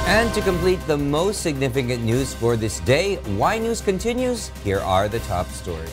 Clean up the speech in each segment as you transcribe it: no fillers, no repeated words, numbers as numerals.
And to complete the most significant news for this day, Why News continues. Here are the top stories.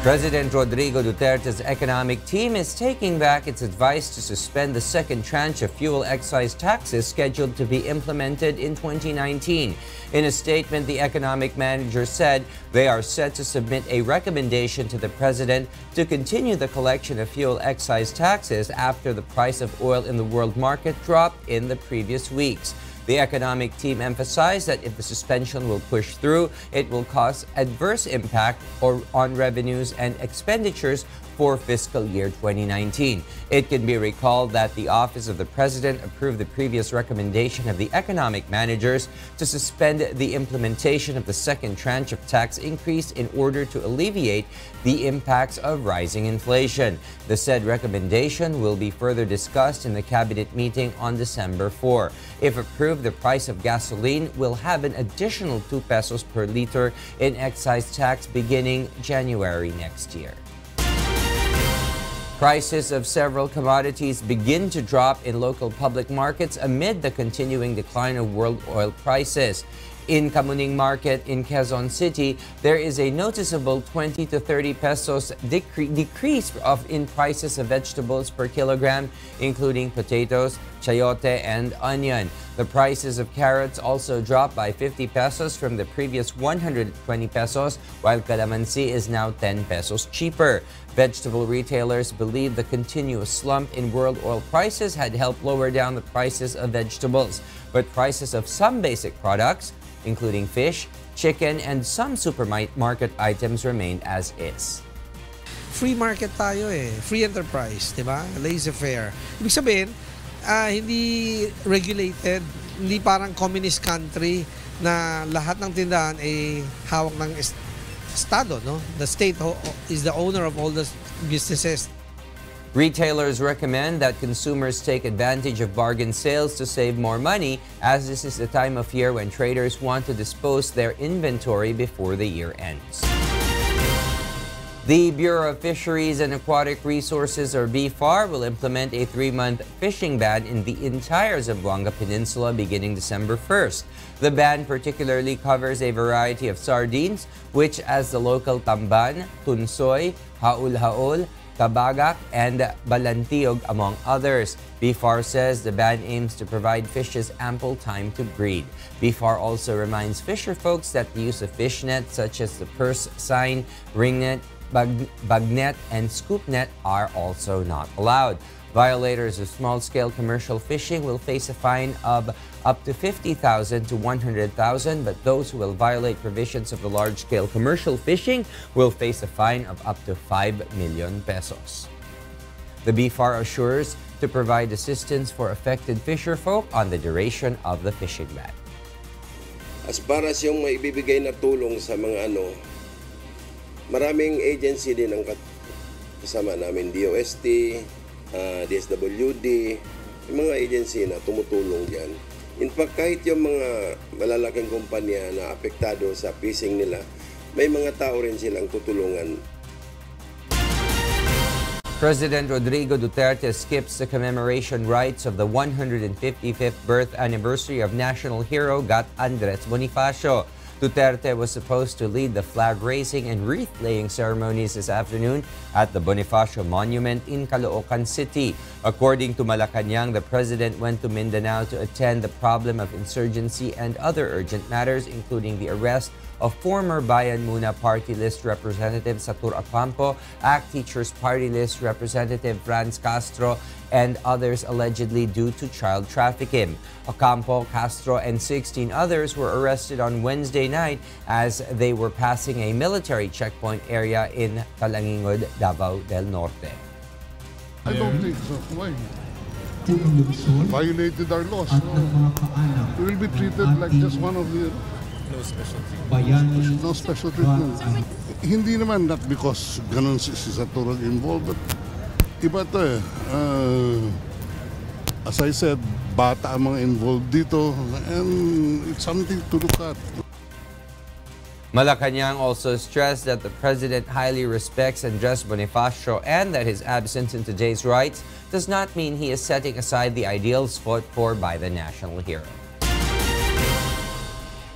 President Rodrigo Duterte's economic team is taking back its advice to suspend the second tranche of fuel excise taxes scheduled to be implemented in 2019. In a statement, the economic manager said they are set to submit a recommendation to the president to continue the collection of fuel excise taxes after the price of oil in the world market dropped in the previous weeks. The economic team emphasized that if the suspension will push through, it will cause adverse impact on revenues and expenditures for fiscal year 2019. It can be recalled that the Office of the President approved the previous recommendation of the economic managers to suspend the implementation of the second tranche of tax increase in order to alleviate the impacts of rising inflation. The said recommendation will be further discussed in the cabinet meeting on December 4. If approved, the price of gasoline will have an additional 2 pesos per liter in excise tax beginning January next year. Prices of several commodities begin to drop in local public markets amid the continuing decline of world oil prices. In Kamuning Market in Quezon City, there is a noticeable 20 to 30 pesos decrease in prices of vegetables per kilogram, including potatoes, chayote, and onion. The prices of carrots also dropped by 50 pesos from the previous 120 pesos, while calamansi is now 10 pesos cheaper. Vegetable retailers believe the continuous slump in world oil prices had helped lower down the prices of vegetables, but prices of some basic products, including fish, chicken, and some supermarket items remained as is. Free market tayo eh. Free enterprise, di ba? Laissez-faire. Ibig sabihin, hindi regulated, hindi parang communist country na lahat ng tindahan ay hawak ng Estado, no? The state is the owner of all the businesses. Retailers recommend that consumers take advantage of bargain sales to save more money, as this is the time of year when traders want to dispose their inventory before the year ends. The Bureau of Fisheries and Aquatic Resources, or BFAR, will implement a 3-month fishing ban in the entire Zamboanga Peninsula beginning December 1st. The ban particularly covers a variety of sardines, which as the local tamban, tunsoy, haul-haol, kabagak, and balantiog, among others. BFAR says the ban aims to provide fishes ample time to breed. BFAR also reminds fisher folks that the use of fish nets such as the purse seine, ring net, bagnet, and scoop net are also not allowed. Violators of small-scale commercial fishing will face a fine of up to 50,000 to 100,000, but those who will violate provisions of the large-scale commercial fishing will face a fine of up to 5 million pesos. The BFAR assures to provide assistance for affected fisherfolk on the duration of the fishing ban. As far as yung maibibigay na tulong sa mga maraming agency din ang kasama namin, DOST, DSWD, yung mga agency na tumutulong dyan. In fact, kahit yung mga malalaking kumpanya na apektado sa fishing nila, may mga tao rin silang tutulungan. President Rodrigo Duterte skips the commemoration rites of the 155th birth anniversary of national hero Andres Bonifacio. Duterte was supposed to lead the flag raising and wreath-laying ceremonies this afternoon at the Bonifacio Monument in Caloocan City. According to Malacanang, the president went to Mindanao to attend the problem of insurgency and other urgent matters, including the arrest of former Bayan Muna Party List Representative Satur Ocampo, ACT Teachers Party List Representative Franz Castro, and others allegedly due to child trafficking. Ocampo, Castro, and 16 others were arrested on Wednesday night as they were passing a military checkpoint area in Calangingod, Davao del Norte. I don't think so. Why? Violated our laws. No? We will be treated like just one of the... No special treatment. No special treatment. Hindi naman, not because ganun si Satur involved, but iba to eh. As I said, bata ang mga involved dito, and it's something to look at. Malacanang also stressed that the president highly respects Andres Bonifacio and that his absence in today's rites does not mean he is setting aside the ideals fought for by the national hero.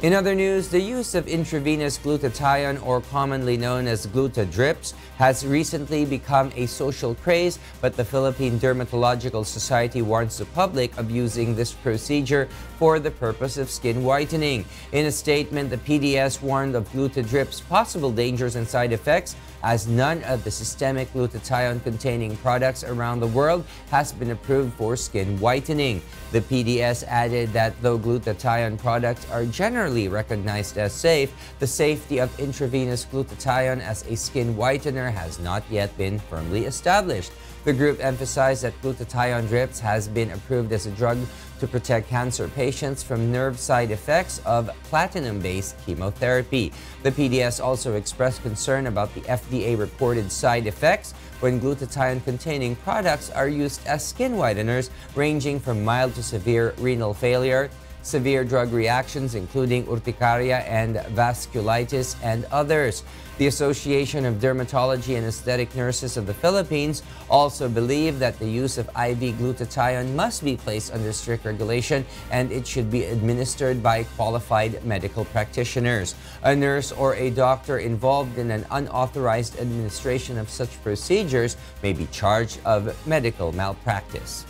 In other news, the use of intravenous glutathione, or commonly known as gluta drips, has recently become a social craze, but the Philippine Dermatological Society warns the public of using this procedure for the purpose of skin whitening. In a statement, the PDS warned of gluta drips' possible dangers and side effects, as none of the systemic glutathione-containing products around the world has been approved for skin whitening. The PDS added that though glutathione products are generally recognized as safe, the safety of intravenous glutathione as a skin whitener has not yet been firmly established. The group emphasized that glutathione drips has been approved as a drug to protect cancer patients from nerve side effects of platinum-based chemotherapy. The PDS also expressed concern about the FDA-reported side effects when glutathione-containing products are used as skin whiteners, ranging from mild to severe renal failure, severe drug reactions including urticaria and vasculitis, and others. The Association of Dermatology and Aesthetic Nurses of the Philippines also believe that the use of IV glutathione must be placed under strict regulation and it should be administered by qualified medical practitioners. A nurse or a doctor involved in an unauthorized administration of such procedures may be charged of medical malpractice.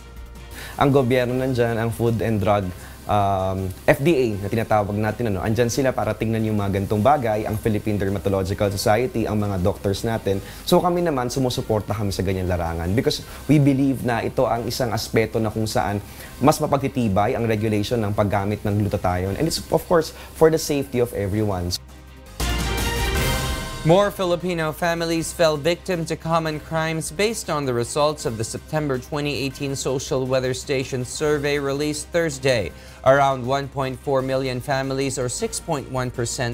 Ang gobyerno nandyan, ang Food and Drug FDA na tinatawag natin, andyan sila para tingnan yung mga ganitong bagay, ang Philippine Dermatological Society, ang mga doctors natin. So kami naman, sumusuporta kami sa ganyang larangan because we believe na ito ang isang aspeto na kung saan mas mapagtitibay ang regulation ng paggamit ng glutathione, and it's of course for the safety of everyone. More Filipino families fell victim to common crimes based on the results of the September 2018 Social Weather Station survey released Thursday. Around 1.4 million families, or 6.1%,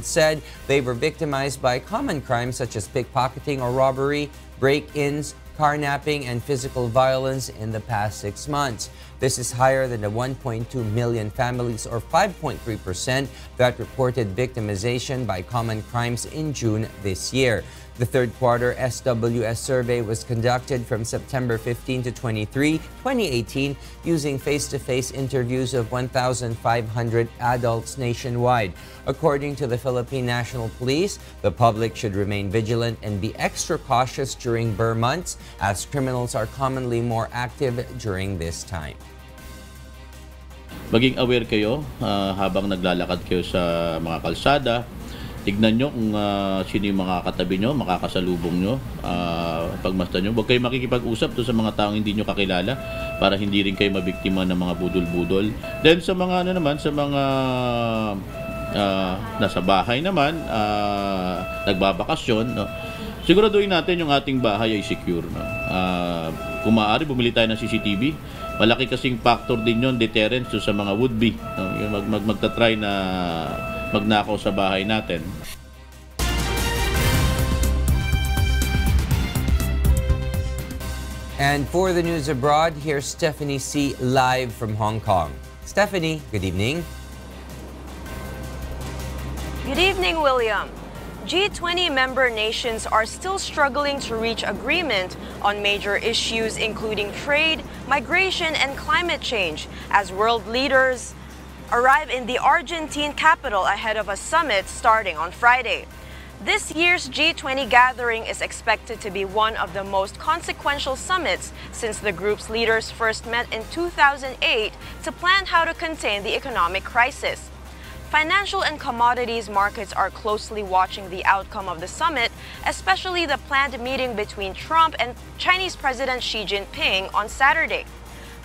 said they were victimized by common crimes such as pickpocketing or robbery, break-ins, carnapping, and physical violence in the past 6 months. This is higher than the 1.2 million families, or 5.3%, that reported victimization by common crimes in June this year. The third quarter SWS survey was conducted from September 15 to 23, 2018, using face-to-face interviews of 1,500 adults nationwide. According to the Philippine National Police, the public should remain vigilant and be extra cautious during Burr months, as criminals are commonly more active during this time. Maging aware kayo habang naglalakad kayo sa mga kalsada. Tignan nyo kung sino yung mga katabi nyo, makakasalubong nyo, pagmasdan nyo. Huwag kayo makikipag-usap to sa mga taong hindi nyo kakilala para hindi rin kayo mabiktima ng mga budol-budol. Then sa mga sa mga nasa bahay naman, nagbabakasyon, siguraduhin natin yung ating bahay ay secure. Kung maaari, bumili tayo ng CCTV. Malaki kasing factor din yon, deterrence sa mga would-be. Magtatry na magnakaw sa bahay natin. And for the news abroad, here's Stephanie C. live from Hong Kong. Stephanie, good evening. Good evening, William. G20 member nations are still struggling to reach agreement on major issues including trade, migration, and climate change as world leaders arrive in the Argentine capital ahead of a summit starting on Friday. This year's G20 gathering is expected to be one of the most consequential summits since the group's leaders first met in 2008 to plan how to contain the economic crisis. Financial and commodities markets are closely watching the outcome of the summit, especially the planned meeting between Trump and Chinese President Xi Jinping on Saturday.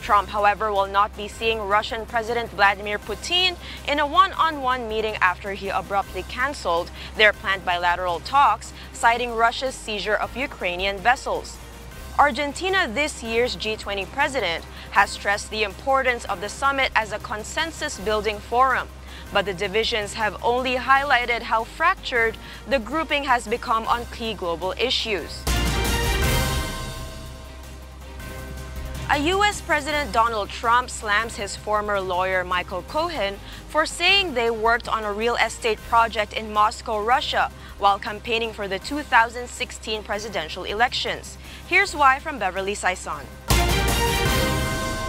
Trump, however, will not be seeing Russian President Vladimir Putin in a one-on-one meeting after he abruptly canceled their planned bilateral talks, citing Russia's seizure of Ukrainian vessels. Argentina, this year's G20 president, has stressed the importance of the summit as a consensus-building forum. But the divisions have only highlighted how fractured the grouping has become on key global issues. A U.S. President Donald Trump slams his former lawyer Michael Cohen for saying they worked on a real estate project in Moscow, Russia, while campaigning for the 2016 presidential elections. Here's why from Beverly Saison.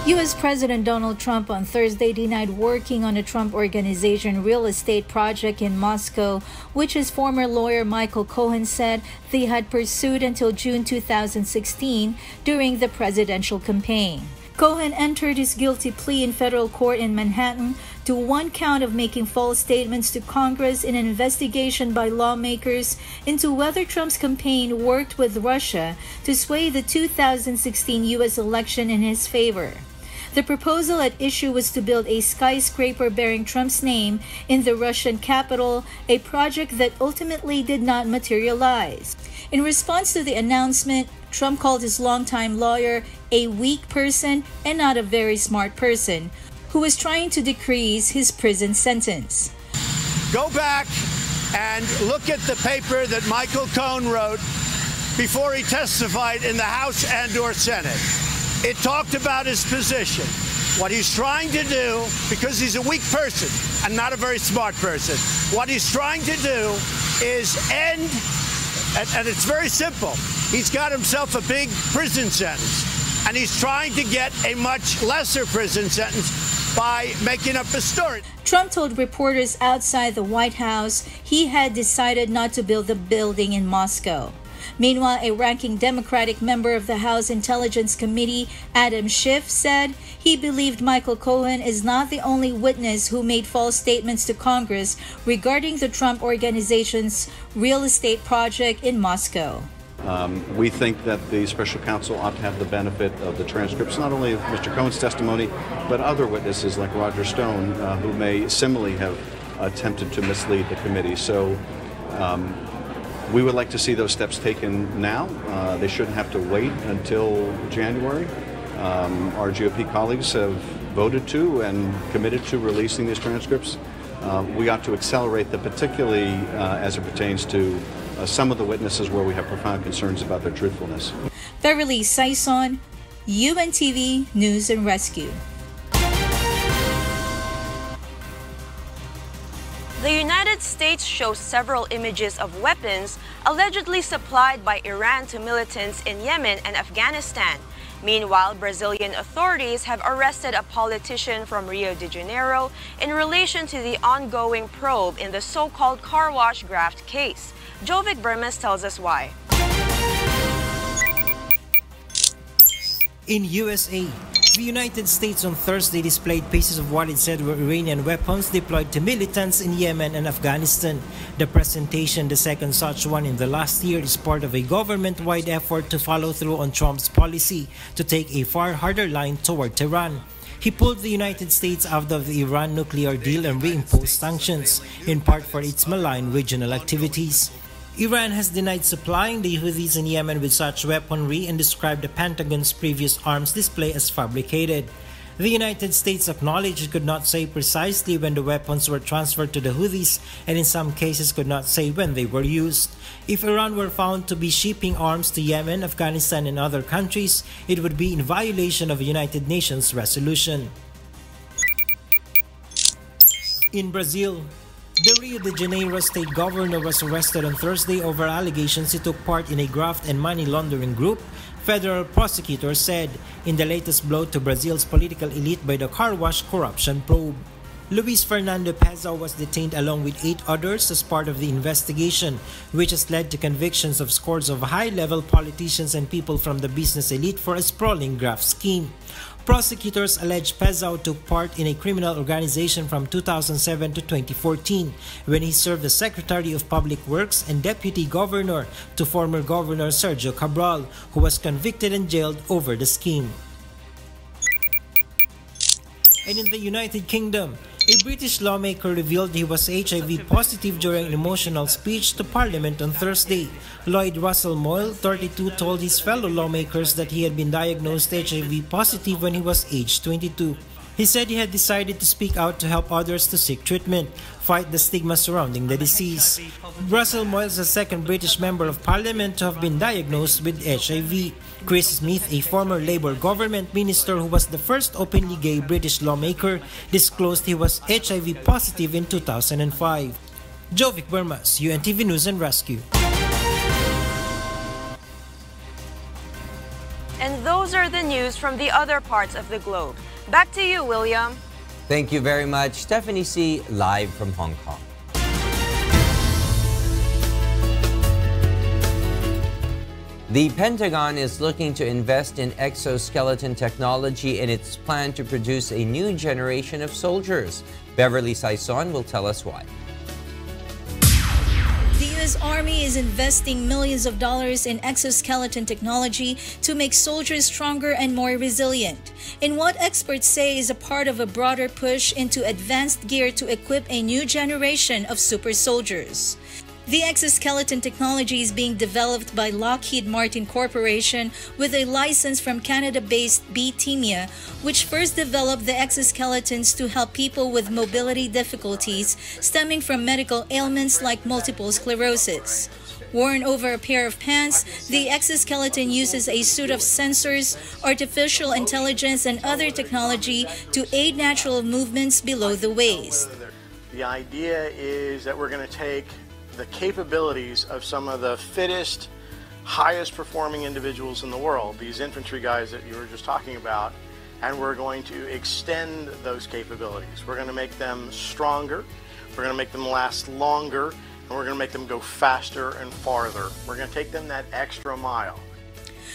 U.S. President Donald Trump on Thursday denied working on a Trump Organization real estate project in Moscow, which his former lawyer Michael Cohen said they had pursued until June 2016 during the presidential campaign. Cohen entered his guilty plea in federal court in Manhattan to one count of making false statements to Congress in an investigation by lawmakers into whether Trump's campaign worked with Russia to sway the 2016 U.S. election in his favor. The proposal at issue was to build a skyscraper bearing Trump's name in the Russian capital, a project that ultimately did not materialize. In response to the announcement, Trump called his longtime lawyer a weak person and not a very smart person, who was trying to decrease his prison sentence. Go back and look at the paper that Michael Cohen wrote before he testified in the House and/or Senate. It talked about his position, what he's trying to do, because he's a weak person and not a very smart person. What he's trying to do is end, and it's very simple. He's got himself a big prison sentence, and he's trying to get a much lesser prison sentence by making up a story. Trump told reporters outside the White House he had decided not to build the building in Moscow. Meanwhile, a ranking Democratic member of the House Intelligence Committee, Adam Schiff, said he believed Michael Cohen is not the only witness who made false statements to Congress regarding the Trump Organization's real estate project in Moscow. We think that the special counsel ought to have the benefit of the transcripts, not only of Mr. Cohen's testimony, but other witnesses like Roger Stone, who may similarly have attempted to mislead the committee. So we would like to see those steps taken now. They shouldn't have to wait until January. Our GOP colleagues have voted to and committed to releasing these transcripts. We ought to accelerate them, particularly as it pertains to some of the witnesses where we have profound concerns about their truthfulness. Beverly Saison, UNTV News and Rescue. The United States shows several images of weapons allegedly supplied by Iran to militants in Yemen and Afghanistan. Meanwhile, Brazilian authorities have arrested a politician from Rio de Janeiro in relation to the ongoing probe in the so-called car wash graft case. Jovic Burmes tells us why. In USA, the United States on Thursday displayed pieces of what it said were Iranian weapons deployed to militants in Yemen and Afghanistan. The presentation, the second such one in the last year, is part of a government-wide effort to follow through on Trump's policy to take a far harder line toward Tehran. He pulled the United States out of the Iran nuclear deal and reimposed sanctions, in part for its malign regional activities. Iran has denied supplying the Houthis in Yemen with such weaponry and described the Pentagon's previous arms display as fabricated. The United States acknowledged it could not say precisely when the weapons were transferred to the Houthis, and in some cases could not say when they were used. If Iran were found to be shipping arms to Yemen, Afghanistan, and other countries, it would be in violation of a United Nations resolution. In Brazil, the Rio de Janeiro state governor was arrested on Thursday over allegations he took part in a graft and money laundering group, federal prosecutors said, in the latest blow to Brazil's political elite by the car wash corruption probe. Luis Fernando Pezão was detained along with 8 others as part of the investigation, which has led to convictions of scores of high-level politicians and people from the business elite for a sprawling graft scheme. Prosecutors allege Pezão took part in a criminal organization from 2007 to 2014, when he served as Secretary of Public Works and Deputy Governor to former Governor Sergio Cabral, who was convicted and jailed over the scheme. And in the United Kingdom, a British lawmaker revealed he was HIV positive during an emotional speech to Parliament on Thursday. Lloyd Russell Moyle, 32, told his fellow lawmakers that he had been diagnosed HIV positive when he was aged 22. He said he had decided to speak out to help others to seek treatment, fight the stigma surrounding the disease. Russell Moyle is the second British member of Parliament to have been diagnosed with HIV. Chris Smith, a former Labour government minister who was the first openly gay British lawmaker, disclosed he was HIV positive in 2005. Jovic Burmas, UNTV News and Rescue. And those are the news from the other parts of the globe. Back to you, William. Thank you very much, Stephanie C., live from Hong Kong. The Pentagon is looking to invest in exoskeleton technology in its plan to produce a new generation of soldiers. Beverly Saison will tell us why. The U.S. Army is investing millions of dollars in exoskeleton technology to make soldiers stronger and more resilient, in what experts say is a part of a broader push into advanced gear to equip a new generation of super soldiers. The exoskeleton technology is being developed by Lockheed Martin Corporation with a license from Canada-based BTMIA, which first developed the exoskeletons to help people with mobility difficulties stemming from medical ailments like multiple sclerosis. Worn over a pair of pants, the exoskeleton uses a suite of sensors, artificial intelligence, and other technology to aid natural movements below the waist. The idea is that we're going to take the capabilities of some of the fittest, highest performing individuals in the world, these infantry guys that you were just talking about, and we're going to extend those capabilities. We're going to make them stronger, we're going to make them last longer, and we're going to make them go faster and farther. We're going to take them that extra mile.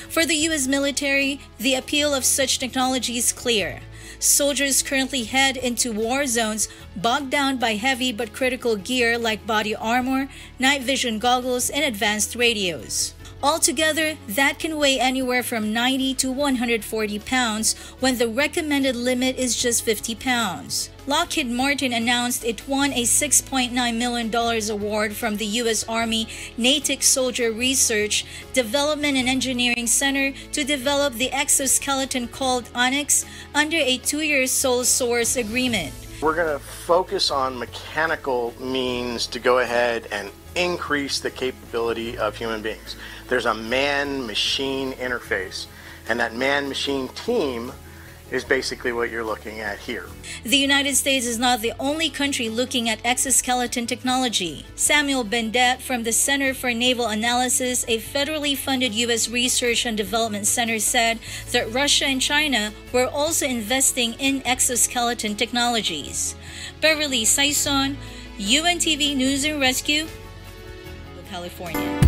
For the U.S. military, the appeal of such technology is clear. Soldiers currently head into war zones bogged down by heavy but critical gear like body armor, night vision goggles, and advanced radios. Altogether, that can weigh anywhere from 90 to 140 pounds when the recommended limit is just 50 pounds. Lockheed Martin announced it won a $6.9 million award from the U.S. Army Natick Soldier Research, Development and Engineering Center to develop the exoskeleton called Onyx under a 2-year sole source agreement. We're going to focus on mechanical means to go ahead and increase the capability of human beings. There's a man-machine interface, and that man-machine team is basically what you're looking at here. The United States is not the only country looking at exoskeleton technology. Samuel Bendet from the Center for Naval Analysis, a federally funded U.S. research and development center, said that Russia and China were also investing in exoskeleton technologies. Beverly Saison, UNTV News and Rescue, California.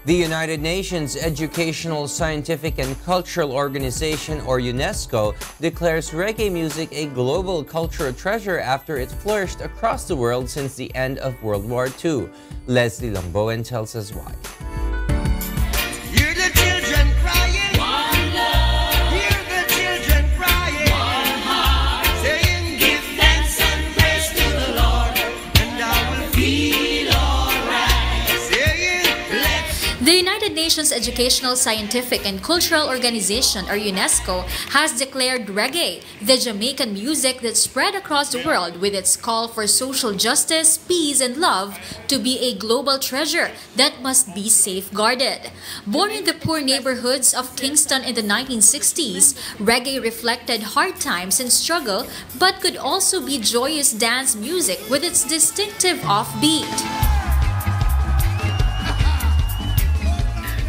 The United Nations Educational, Scientific and Cultural Organization, or UNESCO, declares reggae music a global cultural treasure after it flourished across the world since the end of World War II. Leslie Lamboen tells us why. Hear the children crying, one love. Hear the children crying, one heart. Saying, give thanks and praise to the Lord, and I will feel alright. Saying, the United Nations Educational, Scientific and Cultural Organization, or UNESCO, has declared reggae, the Jamaican music that spread across the world with its call for social justice, peace and love, to be a global treasure that must be safeguarded. Born in the poor neighborhoods of Kingston in the 1960s, reggae reflected hard times and struggle, but could also be joyous dance music with its distinctive offbeat.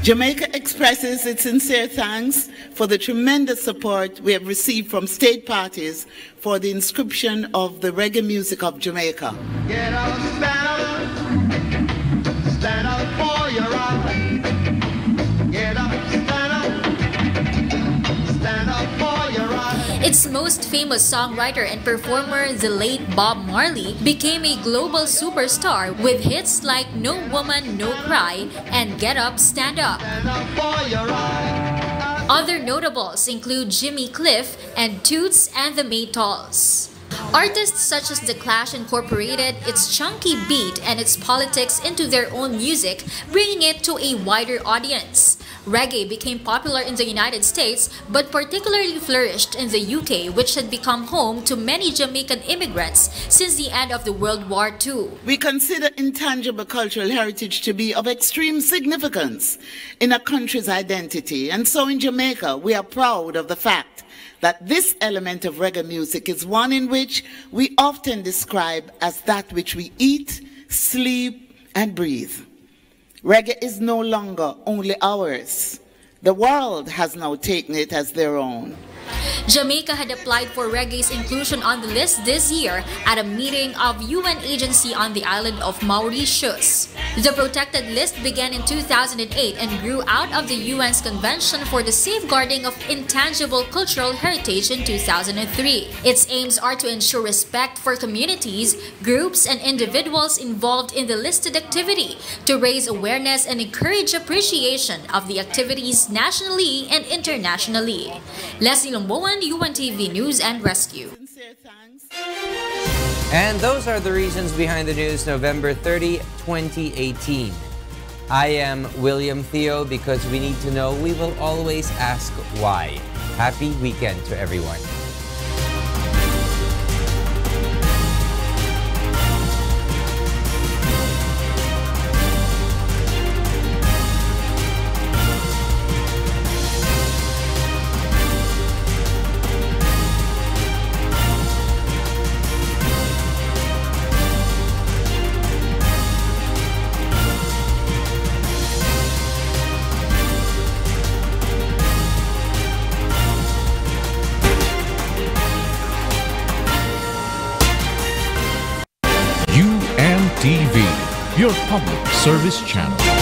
Jamaica expresses its sincere thanks for the tremendous support we have received from state parties for the inscription of the reggae music of Jamaica. get up, stand up for your right. Get up, stand up for your right. Its most famous songwriter and performer, the late Bob Marley, became a global superstar with hits like No Woman, No Cry and Get Up, Stand Up. Other notables include Jimmy Cliff and Toots and the Maytals. Artists such as The Clash incorporated its chunky beat and its politics into their own music, bringing it to a wider audience. Reggae became popular in the United States, but particularly flourished in the UK, which had become home to many Jamaican immigrants since the end of the World War II. We consider intangible cultural heritage to be of extreme significance in a country's identity, and so in Jamaica we are proud of the fact that this element of reggae music is one in which we often describe as that which we eat, sleep, and breathe. Reggae is no longer only ours. The world has now taken it as their own. Jamaica had applied for reggae's inclusion on the list this year at a meeting of UN agency on the island of Mauritius. The protected list began in 2008 and grew out of the UN's Convention for the Safeguarding of Intangible Cultural Heritage in 2003. Its aims are to ensure respect for communities, groups, and individuals involved in the listed activity, to raise awareness and encourage appreciation of the activities nationally and internationally. Leslie Lomboan, UNTV News and Rescue. And those are the reasons behind the news, November 30, 2018. I am William Thio. Because we need to know, we will always ask why. Happy weekend to everyone. UNTV, your public service channel.